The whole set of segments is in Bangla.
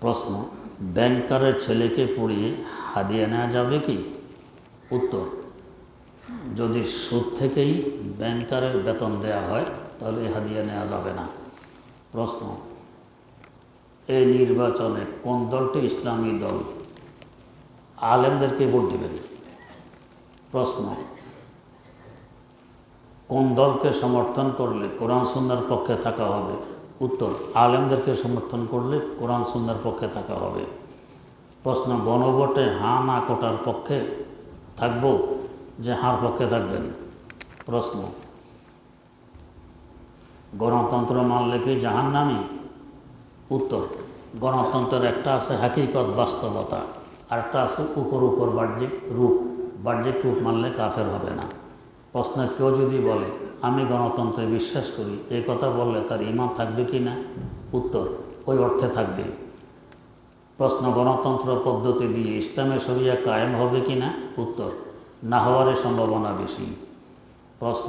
প্রশ্ন, ব্যাংকারের ছেলেকে পড়িয়ে হাদিয়া নেওয়া যাবে কি? উত্তর, যদি সুদ থেকেই ব্যাংকারের বেতন দেয়া হয় তাহলে হাদিয়া নেওয়া যাবে না। প্রশ্ন, এই নির্বাচনে কোন দলটি ইসলামী দল? আলেমদেরকে ভোট দেবেন। প্রশ্ন, কোন দলকে সমর্থন করলে কোরআন সুন্নাহর পক্ষে থাকা হবে? উত্তর, আলেমদেরকে সমর্থন করলে কোরআন সুন্নাহর পক্ষে থাকা হবে। প্রশ্ন, গণভোটে হাঁ না কোটার পক্ষে থাকবো, যে হাঁর পক্ষে থাকবেন? প্রশ্ন, গণতন্ত্র মানলে কি জাহান্নামী? উত্তর, গণতন্ত্রের একটা আছে হাকিকত বাস্তবতা, আর একটা আছে উপর বাহ্যিক রূপ। বাহ্যিক রূপ মানলে কাফের হবে না। প্রশ্ন, কেউ যদি বলে আমি গণতন্ত্রে বিশ্বাস করি, এই কথা বললে তার ঈমান থাকবে কি না? উত্তর, ওই অর্থে থাকবে। প্রশ্ন, গণতন্ত্র পদ্ধতি দিয়ে ইসলামের শরিয়া কায়েম হবে কি না? উত্তর, না হওয়ারই সম্ভাবনা বেশি। প্রশ্ন,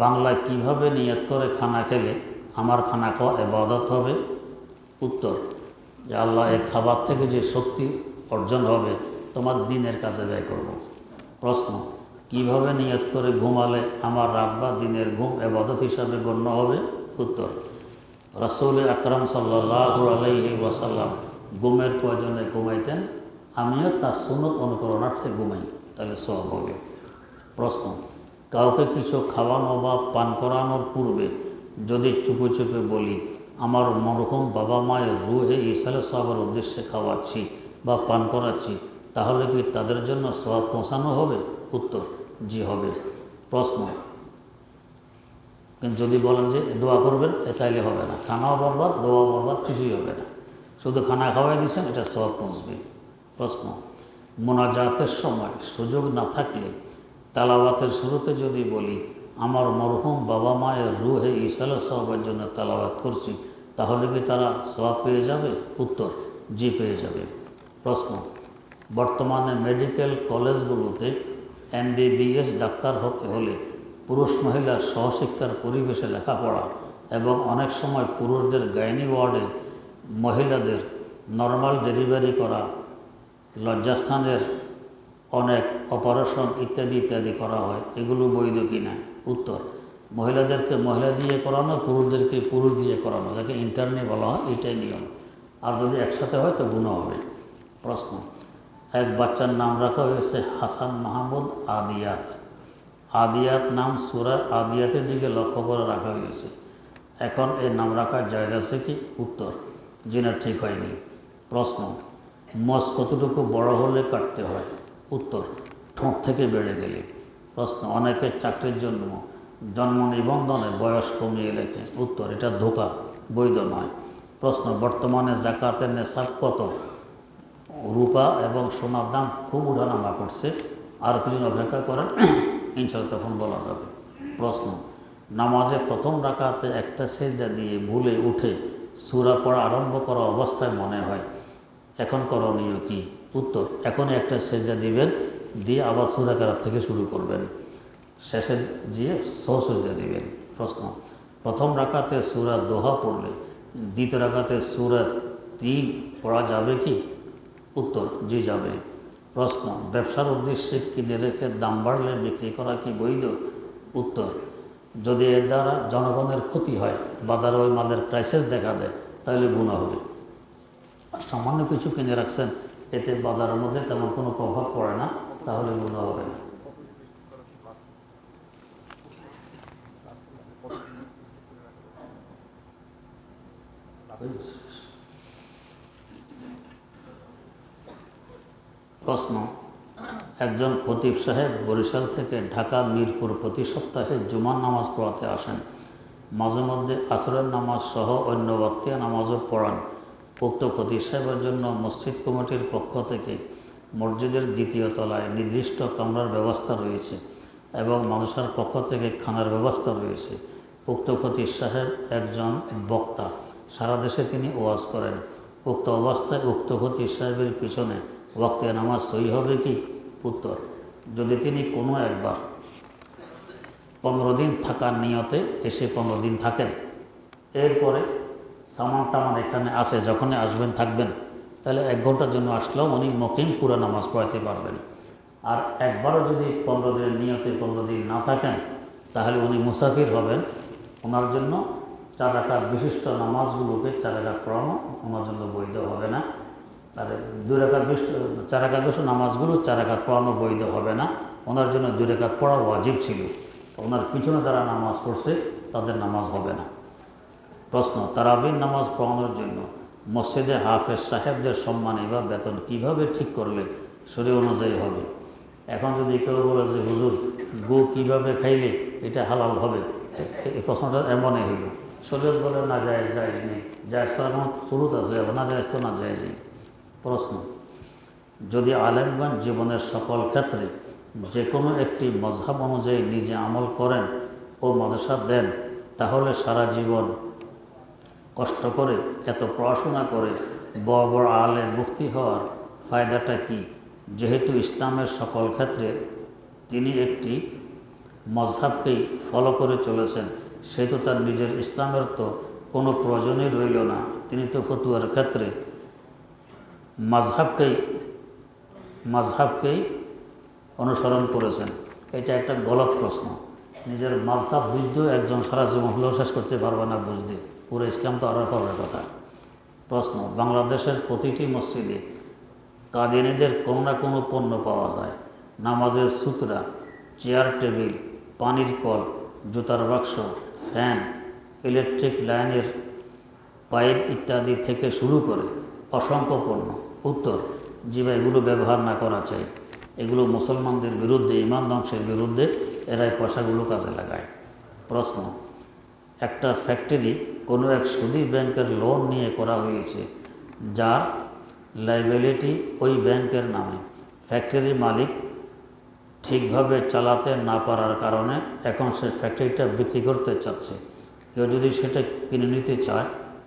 বাংলায় কিভাবে নিয়ত করে খানা খেলে আমার খানা খাওয়া ইবাদত হবে? উত্তর, যে আল্লাহ এই খাবার থেকে যে শক্তি অর্জন হবে তোমার দিনের কাজে ব্যয় করব। প্রশ্ন, কিভাবে নিয়ত করে ঘুমালে আমার রাত বা দিনের ঘুম ইবাদত হিসাবে গণ্য হবে? উত্তর, রাসূল আকরাম সাল্লাল্লাহু আলাইহি ওয়াসাল্লাম ঘুমের প্রয়োজনে ঘুমাইতেন, আমিও তার সুন্নত অনুকরণার্থে ঘুমাই, তাহলে সওয়াব হবে। প্রশ্ন, কাউকে কিছু খাওয়ানো বা পান করানোর পূর্বে যদি চুপে চুপে বলি আমার মরহুম বাবা মায়ের রূহে ইসালে সওয়াবের উদ্দেশ্যে খাওয়াচ্ছি বা পান করাচ্ছি, তাহলে কি তাদের জন্য সওয়াব পৌঁছানো হবে? উত্তর, জি হবে। প্রশ্ন, কিন্তু যদি বলেন যে দোয়া করবেন, তাইলে হবে না। খানাও বরবাদ, দোয়া বরবাদ, কিছুই হবে না। শুধু খানা খাওয়াই দিয়েছেন, এটা সওয়াব পৌঁছবে। প্রশ্ন, মোনাজাতের সময় সুযোগ না থাকলে তালাওয়াতের শুরুতে যদি বলি আমার মরহুম বাবা মায়ের রূহে ইসালে সওয়াবের জন্য তালাওয়াত করছি, তাহলে কি তারা সওয়াব পেয়ে যাবে? উত্তর, জি পেয়ে যাবে। প্রশ্ন, বর্তমানে মেডিকেল কলেজগুলোতে MBBS ডাক্তার হতে হলে পুরুষ মহিলা সহশিক্ষার পরিবেশে লেখাপড়া এবং অনেক সময় পুরুষদের গাইনি ওয়ার্ডে মহিলাদের নর্মাল ডেলিভারি করা, লজ্জাস্থানের অনেক অপারেশন ইত্যাদি ইত্যাদি করা হয়, এগুলো বৈধ কিনা? উত্তর, মহিলাদেরকে মহিলা দিয়ে করানো, পুরুষদেরকে পুরুষ দিয়ে করানো, যাকে ইন্টারনি বলা হয়, এটাই নিয়ম। আর যদি একসাথে হয় তো গুনাহ হবে। প্রশ্ন, এক বাচ্চার নাম রাখা হয়েছে হাসান মাহমুদ আদিয়াত। আদিয়াত নাম সূরা আদিয়াতের দিকে লক্ষ্য করে রাখা হয়েছে। এখন এই নাম রাখার জায়েজ আছে কি? উত্তর, জিনা ঠিক হয়নি। প্রশ্ন, মোষ কতটুকু বড় হলে কাটতে হয়? উত্তর, ঠোঁট থেকে বেড়ে গেলে। প্রশ্ন, অনেকের চাকরির জন্য জন্ম নিবন্ধনে বয়স কমিয়ে লেখে। উত্তর, এটা ধোঁকা, বৈধ নয়। প্রশ্ন, বর্তমানে যাকাতের নেশাব কত? রূপা এবং সোনার দাম খুব উঠানামা করছে, আর কিছুদিন অপেক্ষা করেন, ইনশাআল্লাহ তখন বলা যাবে। প্রশ্ন, নামাজে প্রথম রাকাতে একটা সেজদা দিয়ে ভুলে উঠে সূরা পড়া আরম্ভ করা অবস্থায় মনে হয়, এখন করণীয় কি? উত্তর, এখনই একটা সেজদা দিবেন, দিয়ে আবার সূরা কেরাত থেকে শুরু করবেন, শেষে গিয়ে সেজদা দিবেন। প্রশ্ন, প্রথম রাকাতে সূরা দোহা পড়লে দ্বিতীয় রাকাতে সূরা 3 পড়া যাবে কি? উত্তর, জি যাবে। প্রশ্ন, ব্যবসার উদ্দেশ্যে কিনে রেখে দাম বাড়লে বিক্রি করা কি বৈধ? উত্তর, যদি এর দ্বারা জনগণের ক্ষতি হয়, বাজারে ওই মালের ক্রাইসিস দেখা দেয়, তাহলে গুনাহ হবে। আর সামান্য কিছু কিনে রাখছেন, এতে বাজারের মধ্যে তেমন কোনো প্রভাব পড়ে না, তাহলে গুনাহ হবে না। প্রশ্ন, একজন খতিব সাহেব বরিশাল থেকে ঢাকা মিরপুর প্রতি সপ্তাহে জুমার নামাজ পড়াতে আসেন, মাঝে মধ্যে আসরের নামাজ সহ অন্য বক্তিয়া নামাজও পড়ান। উক্ত খতিব সাহেবের জন্য মসজিদ কমিটির পক্ষ থেকে মসজিদের দ্বিতীয় তলায় নির্দিষ্ট কামরার ব্যবস্থা রয়েছে এবং মানুষের পক্ষ থেকে খানার ব্যবস্থা রয়েছে। উক্ত খতিব সাহেব একজন বক্তা, সারা দেশে তিনি ওয়াজ করেন। উক্ত অবস্থায় উক্ত খতিব সাহেবের পিছনে ওয়াক্তিয়া নামাজ সহি হবে কি? উত্তর, যদি তিনি কোনো একবার 15 দিন থাকার নিয়তে এসে 15 দিন থাকেন, এরপরে সামান টামান এখানে আছে, যখনই আসবেন থাকবেন, তাহলে 1 ঘন্টার জন্য আসলেও উনি মুকিম পুরো নামাজ পড়াতে পারবেন। আর একবারও যদি 15 দিনের নিয়তে 15 দিন না থাকেন, তাহলে উনি মুসাফির হবেন। ওনার জন্য 4 রাকাত বিশিষ্ট নামাজগুলোকে 4 রাকাত পড়ানো ওনার জন্য বৈধ হবে না। আর 2 রাকাত বিশিষ্ট 4 রাকাত বিশিষ্ট নামাজগুলো 4 রাকাত পড়ানো বৈধ হবে না। ওনার জন্য 2 রাকাত পড়া ওয়াজিব ছিল। ওনার পিছনে যারা নামাজ পড়ছে তাদের নামাজ হবে না। প্রশ্ন, তারাবির নামাজ পড়ানোর জন্য মসজিদে হাফেজ সাহেবদের সম্মানী বা বেতন কিভাবে ঠিক করলে শরীয়ত অনুযায়ী হবে? এখন যদি কেউ বলে যে হুজুর গো কিভাবে খাইলে এটা হালাল হবে, এই প্রশ্নটা এমনই হইল। শরীয়ত বলে না জায়েজ, জায়েজ নেই। জায়েজ তো এমন সুরুত আছে, না জায়েজ তো না জায়েজই। প্রশ্ন, যদি আলেমগঞ্জ জীবনের সকল ক্ষেত্রে যে কোনো একটি মজহাব অনুযায়ী নিজে আমল করেন ও মাদ্রাসা দেন, তাহলে সারা জীবন কষ্ট করে এত পড়াশোনা করে বড় বড় আলেম মুফতি হওয়ার ফায়দাটা কি? যেহেতু ইসলামের সকল ক্ষেত্রে তিনি একটি মজহাবকেই ফলো করে চলেছেন, সেহেতু তার নিজের ইসলামের তো কোনো প্রয়োজনই রইল না। তিনি তো ফতুয়ার ক্ষেত্রে মাযহাবকেই অনুসরণ করেছেন। এটা একটা গলত প্রশ্ন। নিজের মাযহাব বুঝতেও একজন সারা জীবন হলেও শেষ করতে পারবে না বুঝতে, পুরো ইসলাম তো আরও পরের কথা। প্রশ্ন, বাংলাদেশের প্রতিটি মসজিদে কাদিনীদের কোনো না কোনো পণ্য পাওয়া যায়। নামাজের সুতরা, চেয়ার টেবিল, পানির কল, জুতার বাক্স, ফ্যান, ইলেকট্রিক লাইনের পাইপ ইত্যাদি থেকে শুরু করে অসংখ্য পণ্য। উত্তর, জি ভাই, এগুলো ব্যবহার না করা চাই। এগুলো মুসলমানদের বিরুদ্ধে, ঈমান ধ্বংসের বিরুদ্ধে, এরাই পয়সাগুলো কাজে লাগায়। প্রশ্ন, একটা ফ্যাক্টরি কোনো এক সুদী ব্যাংকের লোন নিয়ে করা হয়েছে, যার লাইবিলিটি ওই ব্যাংকের নামে। ফ্যাক্টরির মালিক ঠিকভাবে চালাতে না পারার কারণে এখন সে ফ্যাক্টরিটা বিক্রি করতে চাচ্ছে। কেউ যদি সেটা কিনে নিতে চায়,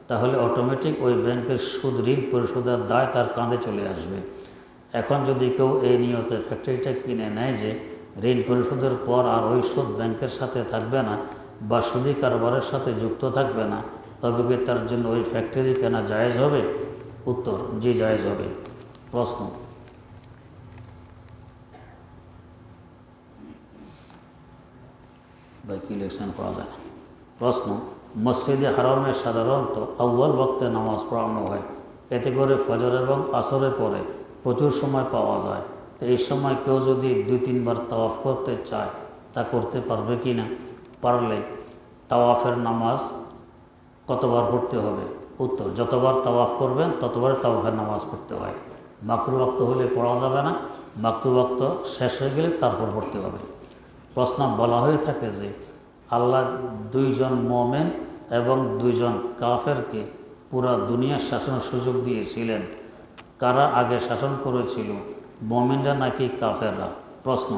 তাহলে অটোমেটিক ওই ব্যাংকের সুদ ঋণ পরিশোধের দায় তার কাঁধে চলে আসবে। এখন যদি কেউ এই নিয়তে ফ্যাক্টরিটা কিনে নেয় যে ঋণ পরিশোধের পর আর ওই সুদ ব্যাংকের সাথে থাকবে না বা সুদী কারবারের সাথে যুক্ত থাকবে না, তবে কি তার জন্য ওই ফ্যাক্টরি কেনা জায়েজ হবে? উত্তর, জি জায়েজ হবে। প্রশ্ন, ভাই কি ইলেকশন করা যায়? প্রশ্ন, মসজিদে হারামে সাধারণত আউয়াল ওয়াক্তে নামাজ পড়ানো হয়, এতে করে ফজর এবং আসরের পরে প্রচুর সময় পাওয়া যায়। তো এই সময় কেউ যদি 2-3 বার তাওয়াফ করতে চায়, তা করতে পারবে কি না? পারলে তাওয়াফের নামাজ কতবার পড়তে হবে? উত্তর, যতবার তাওয়াফ করবেন ততবার তাওয়াফের নামাজ পড়তে হয়। মাকরু ওয়াক্ত হলে পড়া যাবে না, মাকরু ওয়াক্ত শেষ হয়ে গেলে তারপর পড়তে হবে। প্রশ্ন, বলা হয়ে থাকে যে আল্লাহ 2 জন মোমেন এবং 2 জন কাফেরকে পুরা দুনিয়ার শাসনের সুযোগ দিয়েছিলেন। কারা আগে শাসন করেছিল, মোমেনরা নাকি কাফেররা? প্রশ্ন,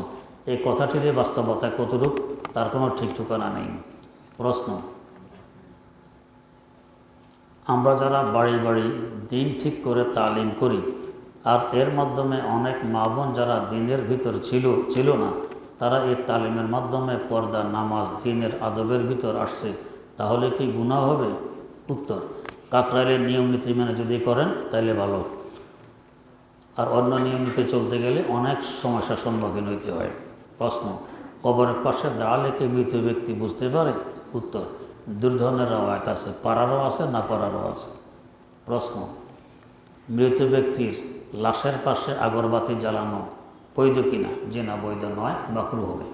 এই কথাটির বাস্তবতা কতটুক, তার কোনো ঠিক ঠিকানা নেই। প্রশ্ন, আমরা যারা বাড়ি বাড়ি দিন ঠিক করে তালিম করি, আর এর মাধ্যমে অনেক মা বোন যারা দিনের ভিতর ছিল না, তারা এই তালিমের মাধ্যমে পর্দা, নামাজ, দিনের আদবের ভিতর আসছে, তাহলে কি গুনাহ হবে? উত্তর, কাকরাইলের নিয়ম নীতি মেনে যদি করেন তাহলে ভালো, আর অন্য নিয়ম নীতি চলতে গেলে অনেক সমস্যার সম্মুখীন হইতে হয়। প্রশ্ন, কবরের পাশে দাঁড়ালে কি মৃত ব্যক্তি বুঝতে পারে? উত্তর, 2 ধরনের রওয়ায়াত আছে, পারারও আছে, না পারারও আছে। প্রশ্ন, মৃত ব্যক্তির লাশের পাশে আগরবাতি জ্বালানো বৈধ কিনা? যে না, বৈধ নয়, মাকরুহ হবে।